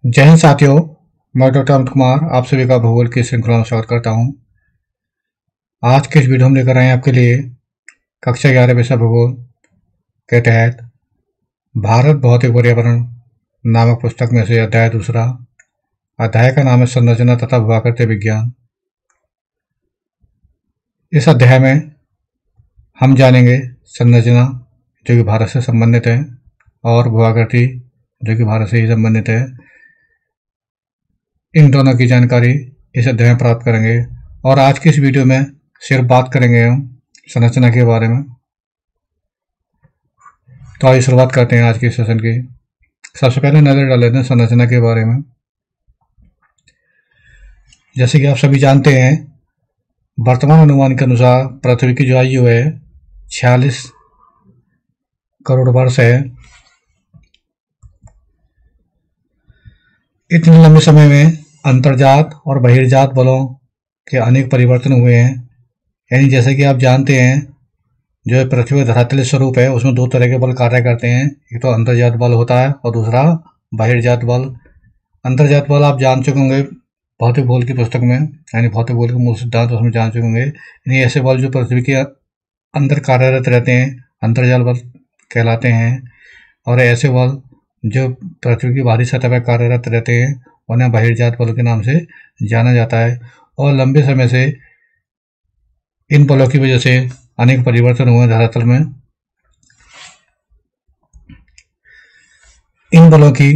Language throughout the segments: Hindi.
जय हिंद साथियों, मैं डॉक्टर अमित कुमार आप सभी का भूगोल की श्रृंखला में स्वागत करता हूं। आज के इस वीडियो में लेकर आए हैं आपके लिए कक्षा 11 विषय भूगोल के तहत भारत भौतिक पर्यावरण नामक पुस्तक में से अध्याय दूसरा। अध्याय का नाम है संरचना तथा भूआकृति विज्ञान। इस अध्याय में हम जानेंगे संरचना जो कि भारत से संबंधित है और भूआकृति जो कि भारत से ही संबंधित है। इन दोनों की जानकारी इस अध्याय में प्राप्त करेंगे और आज की इस वीडियो में सिर्फ बात करेंगे हम संरचना के बारे में। तो आइए शुरुआत करते हैं आज के सेशन की। सबसे पहले नजर डाल लेते हैं संरचना के बारे में। जैसे कि आप सभी जानते हैं, वर्तमान अनुमान के अनुसार पृथ्वी की जो आयु है 46 करोड़ वर्ष है। इतने लंबे समय में अंतर्जात और बहिर्जात बलों के अनेक परिवर्तन हुए हैं। यानी जैसे कि आप जानते हैं, जो पृथ्वी का धरातलीय स्वरूप है उसमें दो तरह के बल कार्य करते हैं। एक तो अंतर्जात बल होता है और दूसरा बहिर्जात बल। अंतर्जात बल आप जान चुके होंगे भौतिक भूगोल की पुस्तक में, यानी भौतिक भूगोल के मूल सिद्धांत उसमें जान चुके होंगे। यानी ऐसे बल जो पृथ्वी के अंदर कार्यरत रहते हैं अंतर्जाल बल कहलाते हैं, और ऐसे बल जो पृथ्वी की बाहरी सतह पर कार्यरत रहते हैं उन्हें बहिर्जात बलों के नाम से जाना जाता है। और लंबे समय से इन बलों की वजह से अनेक परिवर्तन हुए धरातल में। इन बलों की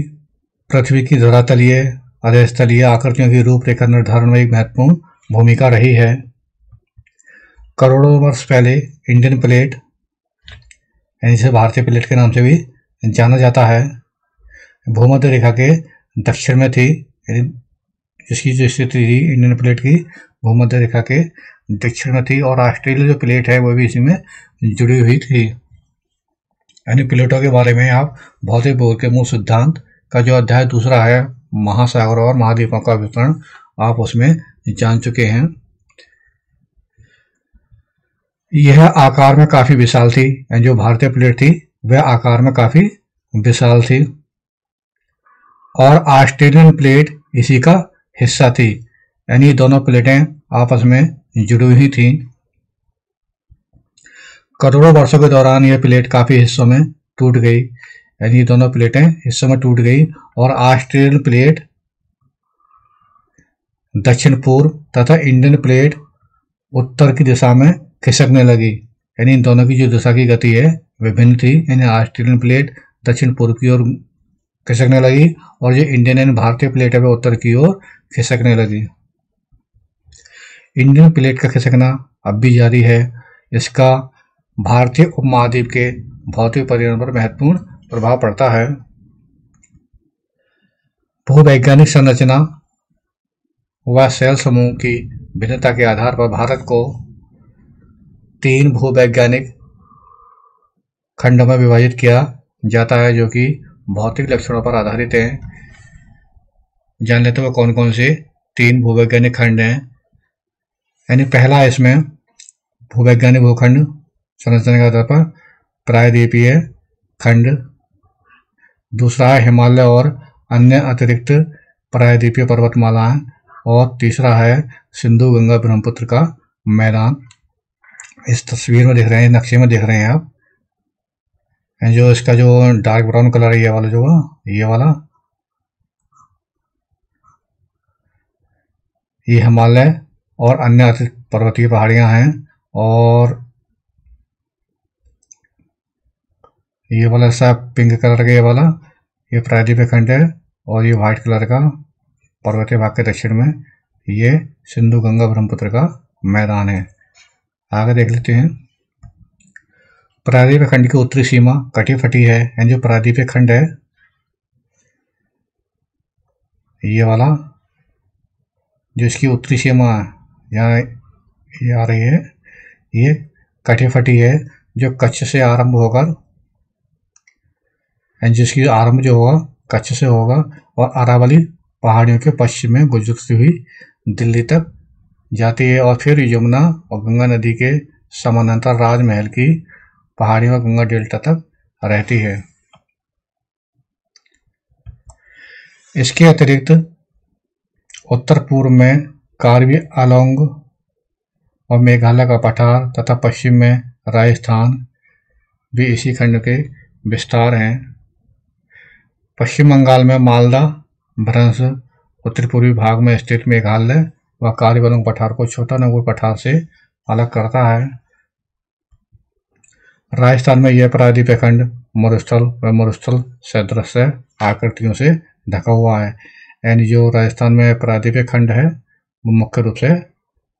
पृथ्वी की धरातलीय अधस्तलीय आकृतियों की रूपरेखा निर्धारण में एक महत्वपूर्ण भूमिका रही है। करोड़ों वर्ष पहले इंडियन प्लेट, यानी इसे भारतीय प्लेट के नाम से भी जाना जाता है, भूमध्य रेखा के दक्षिण में थी। जिसकी जो स्थिति थी इंडियन प्लेट की भूमध्य रेखा के दक्षिण में थी, और ऑस्ट्रेलिया जो प्लेट है वो भी इसी में जुड़ी हुई थी। यानी प्लेटों के बारे में आप भौतिक भूगोल के मूल सिद्धांत का जो अध्याय दूसरा है महासागरों और महाद्वीपों का विवरण, आप उसमें जान चुके हैं। यह आकार में काफी विशाल थी। जो भारतीय प्लेट थी वह आकार में काफी विशाल थी और ऑस्ट्रेलियन प्लेट इसी का हिस्सा थी। यानी दोनों प्लेटें आपस में जुड़ी हुई थी। करोड़ों वर्षों के दौरान यह प्लेट काफी हिस्सों में टूट गई। यानी दोनों प्लेटें हिस्सों में टूट गई और ऑस्ट्रेलियन प्लेट दक्षिण पूर्व तथा इंडियन प्लेट उत्तर की दिशा में खिसकने लगी। यानी इन दोनों की जो दिशा की गति है विभिन्न थी। यानी ऑस्ट्रेलियन प्लेट दक्षिण पूर्व की ओर खिसकने लगी और जो इंडियन यानी भारतीय प्लेट है वह उत्तर की ओर खिसकने लगी। इंडियन प्लेट का खिसकना अब भी जारी है। इसका भारतीय उपमहाद्वीप के भौतिक पर्यावरण पर महत्वपूर्ण प्रभाव पड़ता है। भूवैज्ञानिक संरचना व सेल समूह की भिन्नता के आधार पर भारत को 3 भूवैज्ञानिक खंडों में विभाजित किया जाता है, जो कि भौतिक लक्षणों पर आधारित हैं। जान लेते हैं वो कौन कौन से 3 भूवैज्ञानिक खंड हैं। यानी पहला इसमें भूवैज्ञानिक भूखंड संरचना के आधार पर प्रायद्वीपीय खंड, दूसरा है हिमालय और अन्य अतिरिक्त प्रायद्वीपीय पर्वतमालाएं, और तीसरा है सिंधु गंगा ब्रह्मपुत्र का मैदान। इस तस्वीर में दिख रहे हैं, नक्शे में दिख रहे हैं आप। जो इसका जो डार्क ब्राउन कलर है ये वाला, जो ये वाला, ये हिमालय और अन्य पर्वतीय पहाड़ियां हैं, और ये वाला सा पिंक कलर का ये वाला ये प्रायद्वीपीय खंड है, और ये व्हाइट कलर का पर्वतीय भाग के दक्षिण में ये सिंधु गंगा ब्रह्मपुत्र का मैदान है। आगे देख लेते हैं। प्रायद्वीपीय खंड की उत्तरी सीमा कटी फटी है। यानी जो प्रायद्वीपीय खंड है ये वाला, जो इसकी उत्तरी सीमा यहाँ ये आ रही है, ये कटी फटी है, जो कच्छ से आरंभ होकर, जिसकी आरंभ जो होगा कच्छ से होगा और अरावली पहाड़ियों के पश्चिम में गुजरती हुई दिल्ली तक जाती है, और फिर यमुना और गंगा नदी के समानांतर राजमहल की पहाड़ियों गंगा डेल्टा तक रहती है। इसके अतिरिक्त उत्तर पूर्व में कार्बी आंगलोंग और मेघालय का पठार तथा पश्चिम में राजस्थान भी इसी खंड के विस्तार हैं। पश्चिम बंगाल में मालदा भ्रंश उत्तर पूर्वी भाग में स्थित मेघालय व कार्बी आंगलोंग पठार को छोटा नागौर पठार से अलग करता है। राजस्थान में यह प्रायद्वीपीय खंड मरुस्थल व मरुस्थल सदृश आकृतियों से ढका हुआ है। यानी जो राजस्थान में प्रायद्वीपीय खंड है वो मुख्य रूप से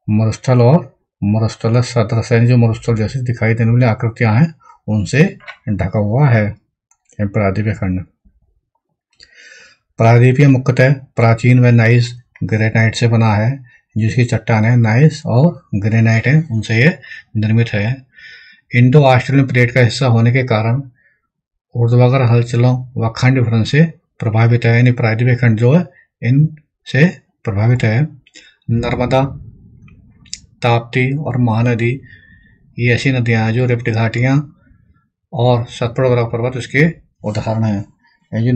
मरुस्थल और मरुस्थल सदृश जो मरुस्थल जैसे दिखाई देने वाली आकृतियां हैं उनसे ढका हुआ है प्रायद्वीपीय खंड। प्रायद्वीपीय मुख्यतः प्राचीन व नाइस ग्रेनाइट से बना है, जिसकी चट्टानें नाइस और ग्रेनाइट है उनसे ये निर्मित है। इंडो ऑस्ट्रेलियन प्लेट का हिस्सा होने के कारण ऊर्ध्वाधर हलचलों व खंड भ्रंश से प्रभावित है। यानी प्रायद्वीपीय खंड जो है इनसे प्रभावित है। नर्मदा, ताप्ती और महानदी ये ऐसी नदियां हैं जो रिफ्ट घाटियां और सतपुड़ा पर्वत इसके उदाहरण हैं। ये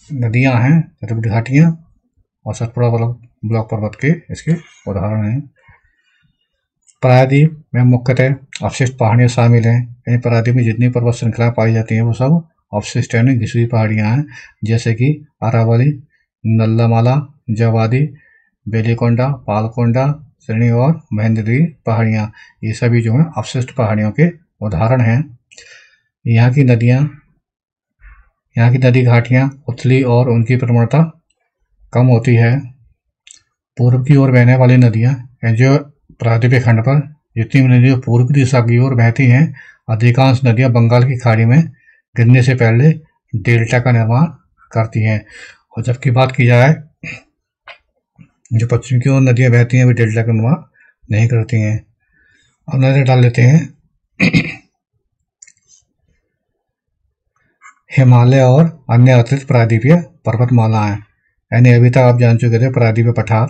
नदियां हैं रिफ्ट घाटियां और सतपुड़ा ब्लॉक पर्वत के इसके उदाहरण हैं। प्रायद्वीप में मुख्यतः अवशिष्ट पहाड़ियां शामिल हैं। यानी प्रायद्वीप में जितनी पर्वत श्रृंखलाएं पाई जाती हैं वो सब अवशिष्ट यानी घिसी हुई पहाड़ियां हैं, जैसे कि अरावली, नल्लामाला, जवादी, बेलीकोंडा, पालकोंडा श्रेणी और महेंद्रगिरी पहाड़ियां, ये सभी जो हैं अवशिष्ट पहाड़ियों के उदाहरण हैं। यहाँ की नदी घाटियां उथली और उनकी प्रवणता कम होती है। पूर्व की ओर बहने वाली नदियां जो प्रायद्वीपीय खंड पर जितनी भी नदियां पूर्व दिशा की ओर बहती हैं, अधिकांश नदियां बंगाल की खाड़ी में गिरने से पहले डेल्टा का निर्माण करती हैं। और जबकि बात की जाए जो पश्चिम की ओर नदियां बहती हैं वे डेल्टा का निर्माण नहीं करती हैं। अब नजर डाल लेते हैं हिमालय और अन्य अतिरिक्त प्रायद्वीपीय पर्वतमालाएं। यानी अभी तक आप जान चुके थे प्रायद्वीपीय पठार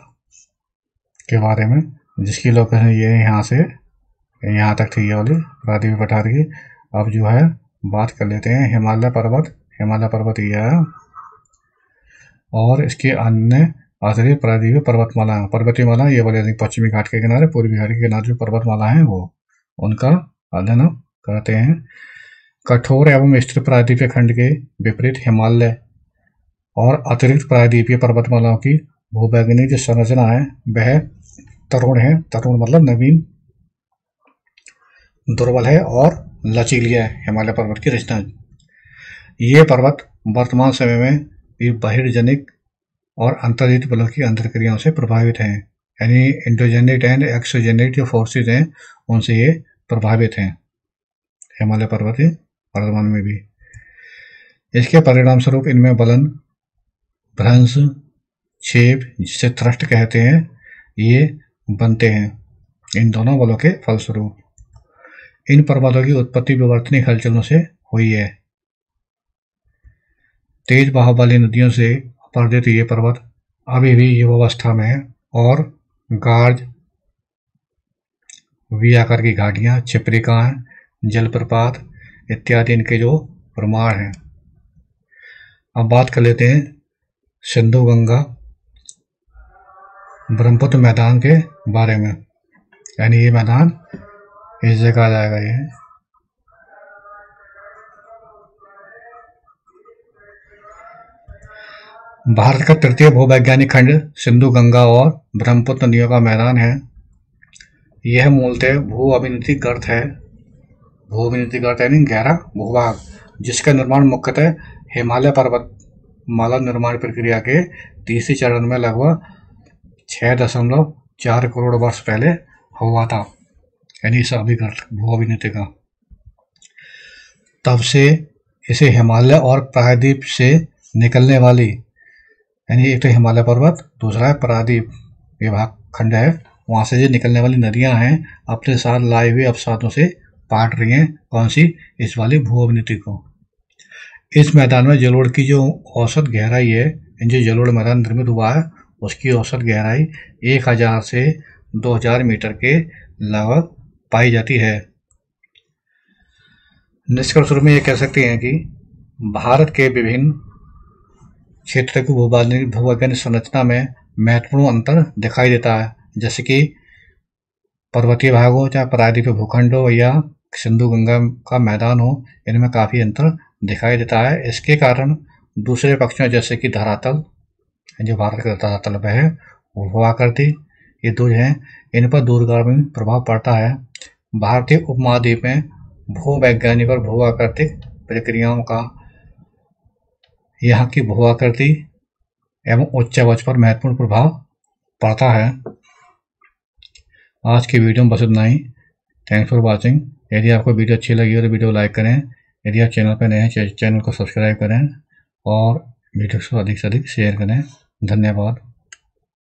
के बारे में, जिसकी लोकेशन ये यहाँ से यहाँ तक थी ये वाली प्रायद्वीपीय पठार की। अब जो है बात कर लेते हैं हिमालय पर्वत ये है और इसके अन्य अतिरिक्त प्रायद्वीपीय पर्वतमाला ये वाले पश्चिमी घाट के किनारे पूर्वी घाट के किनारे जो पर्वतमाला है वो उनका अध्ययन करते हैं। कठोर एवं स्थिर प्रायद्वीपीय खंड के विपरीत हिमालय और अतिरिक्त प्रायद्वीपीय पर्वतमालाओं की भूवैज्ञानिक जो संरचना है वह तरुण है। तरुण मतलब नवीन, दुर्बल है और लचीली है हिमालय पर्वत की रचना। ये पर्वत वर्तमान समय में बहिर्जनिक और अंतर्जित बलों की अंतर्क्रियाओं से प्रभावित हैं। यानी इंडोजेनिक एंड एक्सोजेनिक जो फोर्सेज हैं उनसे ये प्रभावित हैं हिमालय पर्वत वर्तमान में भी। इसके परिणाम स्वरूप इनमें बलन, भ्रंश, छेद जिसे थ्रस्ट कहते हैं ये बनते हैं। इन दोनों बलों के फलस्वरूप इन पर्वतों की उत्पत्ति विवर्तनिक हलचलों से हुई है। तेज बहाव वाली नदियों से अपरदित ये पर्वत अभी भी युवावस्था में है और गार्ज, वी आकार की घाटियां, छिपरिकाएं, जलप्रपात इत्यादि इनके जो प्रमाण हैं। अब बात कर लेते हैं सिंधु गंगा ब्रह्मपुत्र मैदान के बारे में। यानी ये मैदान इस जगह आ जाएगा। ये भारत का तृतीय भूवैज्ञानिक खंड सिंधु गंगा और ब्रह्मपुत्र नदियों का मैदान है। यह मूलतः भू अभिनति गर्त है। भू अभिनति गर्त यानी गहरा भूभाग, जिसका निर्माण मुख्यतः हिमालय पर्वतमाला निर्माण प्रक्रिया के तीसरे चरण में लगभग 6.4 करोड़ वर्ष पहले हुआ था। यानी गर्त भू अभिनति का। तब से इसे हिमालय और प्रायद्वीप से निकलने वाली, यानी एक तो हिमालय पर्वत, दूसरा है प्रायद्वीप ये भाग खंड है, वहां से जो निकलने वाली नदियां हैं अपने साथ लाए हुए अवसादों से पाट रही हैं। कौन सी? इस वाली भू अभिनति को। इस मैदान में जलोढ़ की जो औसत गहराई है, जो जलोढ़ मैदान निर्मित हुआ है उसकी औसत गहराई 1000 से 2000 मीटर के लगभग पाई जाती है। निष्कर्ष रूप में ये कह सकते हैं कि भारत के विभिन्न क्षेत्र की भूवैज्ञानिक संरचना में महत्वपूर्ण अंतर दिखाई देता है, जैसे कि पर्वतीय भाग हो, चाहे प्रायद्वीपीय भूखंड हो या सिंधु गंगा का मैदान हो, इनमें काफी अंतर दिखाई देता है। इसके कारण दूसरे पक्षियों जैसे कि धरातल, जो भारत का धरातल पे है, भूआकृति, ये दो हैं, इन पर दूरगामी प्रभाव पड़ता है। भारतीय उपमहाद्वीप में भूवैज्ञानिक और भूआकृतिक प्रक्रियाओं का यहाँ की भूआकृति एवं उच्चावच पर महत्वपूर्ण प्रभाव पड़ता है। आज की वीडियो में बस इतना ही। Thanks for watching. यदि आपको वीडियो अच्छी लगी हो तो वीडियो लाइक करें। यदि आप चैनल पर नए हैं, चैनल को सब्सक्राइब करें और वीडियो को अधिक से अधिक शेयर करें। धन्यवाद।